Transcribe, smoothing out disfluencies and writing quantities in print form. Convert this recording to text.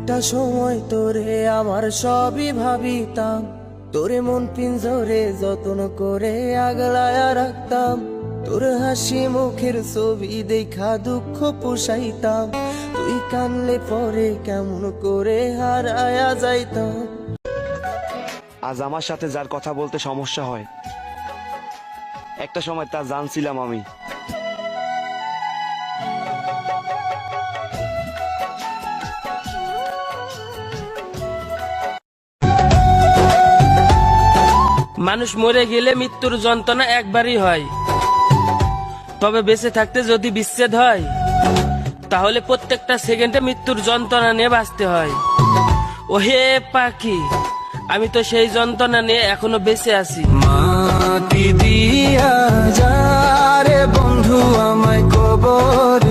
একটা সময় তোরে আমার সবই ভাবিতাম, তোরে মন পিঞ্জরে যত্ন করে আগলায়া রাখতাম, তোর হাসি মুখের ছবি দেখা দুঃখ পোষাইতাম, তুই কানলে পরে কেমন করে হারায়া যাইতাম। আজ আমার সাথে যার কথা বলতে সমস্যা হয়, একটা সময় তা জানছিলাম আমি। মানুষ মরে গেলে মৃত্যুর যন্ত্রণা একবারই হয়, তবে বেঁচে থাকতে যদি বিচ্ছেদ হয় তাহলে প্রত্যেকটা সেকেন্ডে মৃত্যুর যন্ত্রণা নিয়ে বাঁচতে হয়। ওহে পাখি, আমি তো সেই যন্ত্রণা নিয়ে এখনো বেঁচে আছি। মাটি দিয়া যা রে বন্ধু আমায় কবর